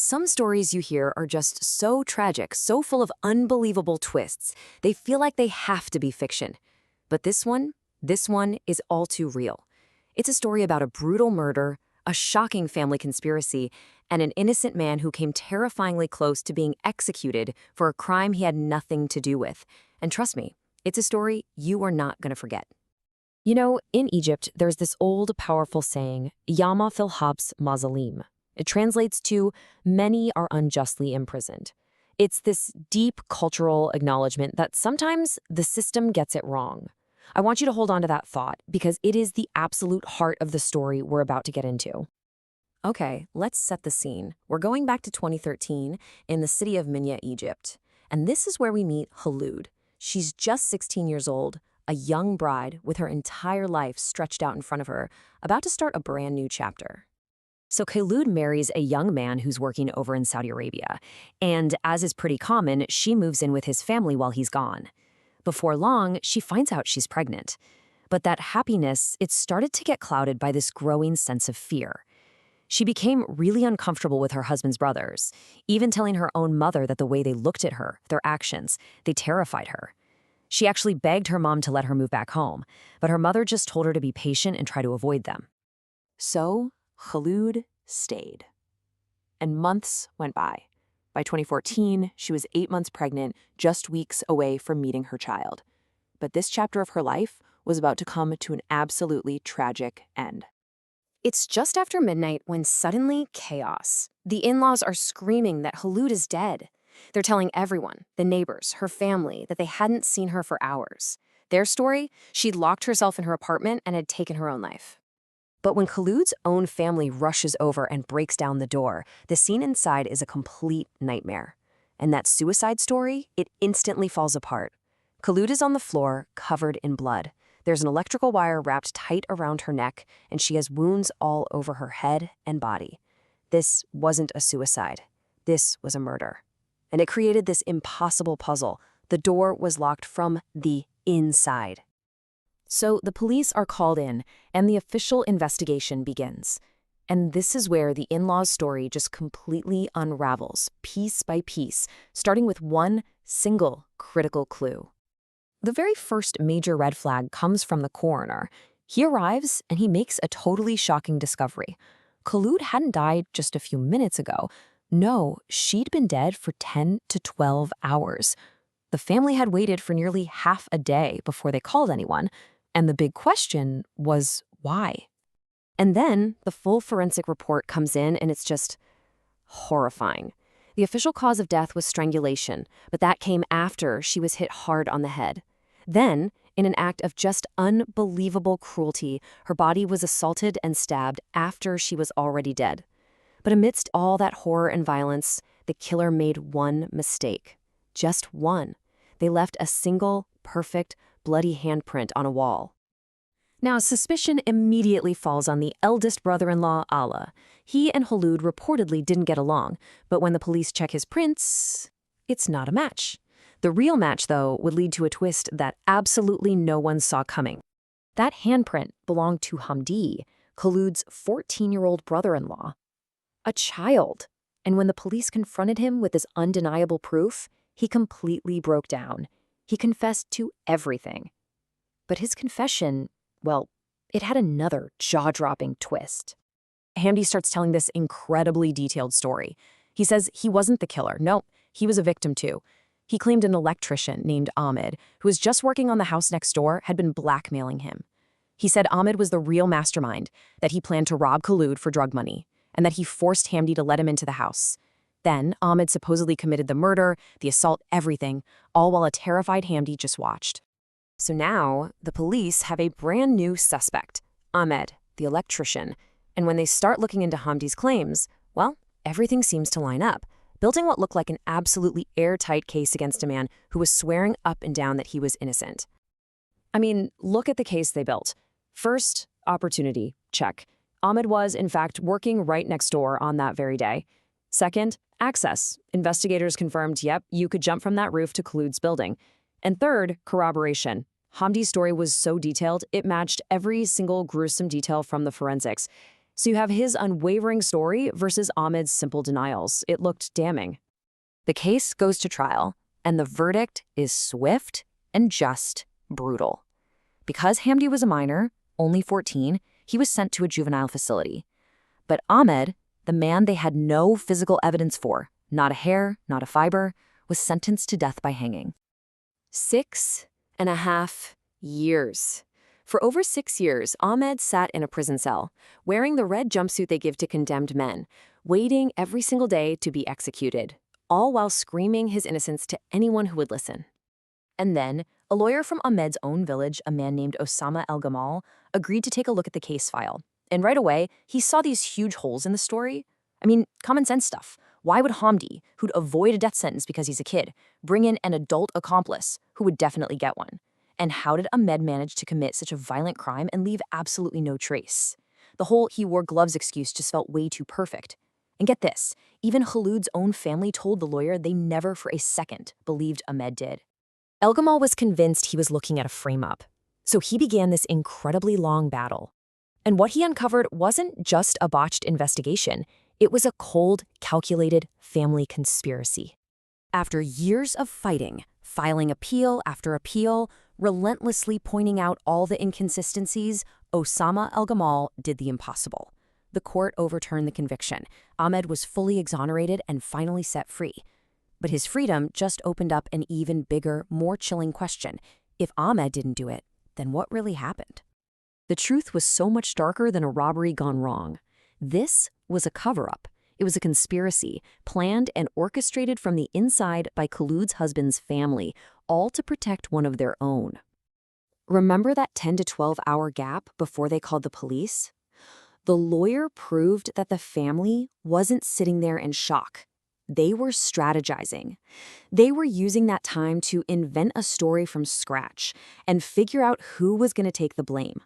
Some stories you hear are just so tragic, so full of unbelievable twists, they feel like they have to be fiction. But this one is all too real. It's a story about a brutal murder, a shocking family conspiracy, and an innocent man who came terrifyingly close to being executed for a crime he had nothing to do with. And trust me, it's a story you are not going to forget. You know, in Egypt, there's this old, powerful saying, Yama fil Habs Mausoleum. It translates to, many are unjustly imprisoned. It's this deep cultural acknowledgement that sometimes the system gets it wrong. I want you to hold on to that thought because it is the absolute heart of the story we're about to get into. Okay, let's set the scene. We're going back to 2013 in the city of Minya, Egypt. And this is where we meet Kholoud. She's just 16 years old, a young bride with her entire life stretched out in front of her, about to start a brand new chapter. So Kholoud marries a young man who's working over in Saudi Arabia, and as is pretty common, she moves in with his family while he's gone. Before long, she finds out she's pregnant. But that happiness, it started to get clouded by this growing sense of fear. She became really uncomfortable with her husband's brothers, even telling her own mother that the way they looked at her, their actions, they terrified her. She actually begged her mom to let her move back home, but her mother just told her to be patient and try to avoid them. So, Kholoud stayed. And months went by. By 2014, she was 8 months pregnant, just weeks away from meeting her child. But this chapter of her life was about to come to an absolutely tragic end. It's just after midnight when suddenly chaos. The in-laws are screaming that Kholoud is dead. They're telling everyone, the neighbors, her family, that they hadn't seen her for hours. Their story? She'd locked herself in her apartment and had taken her own life. But when Kholoud's own family rushes over and breaks down the door, the scene inside is a complete nightmare. And that suicide story, it instantly falls apart. Kholoud is on the floor, covered in blood. There's an electrical wire wrapped tight around her neck, and she has wounds all over her head and body. This wasn't a suicide. This was a murder. And it created this impossible puzzle. The door was locked from the inside. So the police are called in, and the official investigation begins. And this is where the in-laws' story just completely unravels, piece by piece, starting with one single critical clue. The very first major red flag comes from the coroner. He arrives, and he makes a totally shocking discovery. Kholoud hadn't died just a few minutes ago. No, she'd been dead for 10 to 12 hours. The family had waited for nearly half a day before they called anyone. And the big question was, why? And then the full forensic report comes in, and it's just horrifying. The official cause of death was strangulation, but that came after she was hit hard on the head. Then, in an act of just unbelievable cruelty, her body was assaulted and stabbed after she was already dead. But amidst all that horror and violence, the killer made one mistake. Just one. They left a single, perfect, bloody handprint on a wall. Now, suspicion immediately falls on the eldest brother-in-law, Allah. He and Kholoud reportedly didn't get along, but when the police check his prints, it's not a match. The real match, though, would lead to a twist that absolutely no one saw coming. That handprint belonged to Hamdi, Kholoud's 14-year-old brother-in-law. A child. And when the police confronted him with this undeniable proof, he completely broke down. He confessed to everything. But his confession, well, it had another jaw-dropping twist. Hamdi starts telling this incredibly detailed story. He says he wasn't the killer. No, he was a victim too. He claimed an electrician named Ahmed, who was just working on the house next door, had been blackmailing him. He said Ahmed was the real mastermind, that he planned to rob Kholoud for drug money, and that he forced Hamdi to let him into the house. Then, Ahmed supposedly committed the murder, the assault, everything, all while a terrified Hamdi just watched. So now, the police have a brand new suspect, Ahmed, the electrician. And when they start looking into Hamdi's claims, well, everything seems to line up, building what looked like an absolutely airtight case against a man who was swearing up and down that he was innocent. I mean, look at the case they built. First, opportunity, check. Ahmed was, in fact, working right next door on that very day. Second, access. Investigators confirmed, yep, you could jump from that roof to Kholoud's building. And third, corroboration. Hamdi's story was so detailed, it matched every single gruesome detail from the forensics. So you have his unwavering story versus Ahmed's simple denials. It looked damning. The case goes to trial, and the verdict is swift and just brutal. Because Hamdi was a minor, only 14, he was sent to a juvenile facility. But Ahmed, the man they had no physical evidence for, not a hair, not a fiber, was sentenced to death by hanging. 6.5 years. For over 6 years, Ahmed sat in a prison cell, wearing the red jumpsuit they give to condemned men, waiting every single day to be executed, all while screaming his innocence to anyone who would listen. And then, a lawyer from Ahmed's own village, a man named Osama El Gamal, agreed to take a look at the case file. And right away, he saw these huge holes in the story. I mean, common sense stuff. Why would Hamdi, who'd avoid a death sentence because he's a kid, bring in an adult accomplice who would definitely get one? And how did Ahmed manage to commit such a violent crime and leave absolutely no trace? The whole he wore gloves excuse just felt way too perfect. And get this, even Khaloud's own family told the lawyer they never for a second believed Ahmed did. El Gamal was convinced he was looking at a frame-up. So he began this incredibly long battle. And what he uncovered wasn't just a botched investigation. It was a cold, calculated family conspiracy. After years of fighting, filing appeal after appeal, relentlessly pointing out all the inconsistencies, Osama El Gamal did the impossible. The court overturned the conviction. Ahmed was fully exonerated and finally set free. But his freedom just opened up an even bigger, more chilling question. If Ahmed didn't do it, then what really happened? The truth was so much darker than a robbery gone wrong. This was a cover-up. It was a conspiracy, planned and orchestrated from the inside by Khaloud's husband's family, all to protect one of their own. Remember that 10 to 12-hour gap before they called the police? The lawyer proved that the family wasn't sitting there in shock. They were strategizing. They were using that time to invent a story from scratch and figure out who was going to take the blame.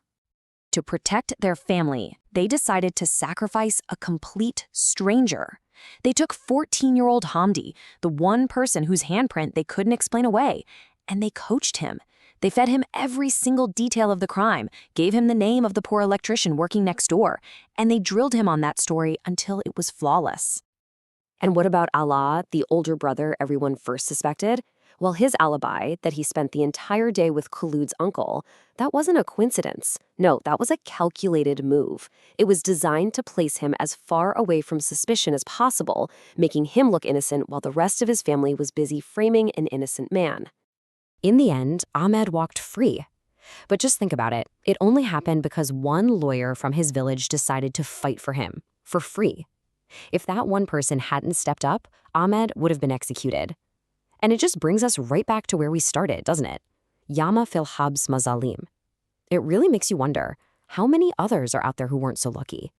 To protect their family, they decided to sacrifice a complete stranger. They took 14-year-old Hamdi, the one person whose handprint they couldn't explain away, and they coached him. They fed him every single detail of the crime, gave him the name of the poor electrician working next door, and they drilled him on that story until it was flawless. And what about Allah, the older brother everyone first suspected? Well, his alibi, that he spent the entire day with Khaloud's uncle, that wasn't a coincidence. No, that was a calculated move. It was designed to place him as far away from suspicion as possible, making him look innocent while the rest of his family was busy framing an innocent man. In the end, Ahmed walked free. But just think about it. It only happened because one lawyer from his village decided to fight for him, for free. If that one person hadn't stepped up, Ahmed would have been executed. And it just brings us right back to where we started, doesn't it? Yama fil habs mazalim. It really makes you wonder, how many others are out there who weren't so lucky?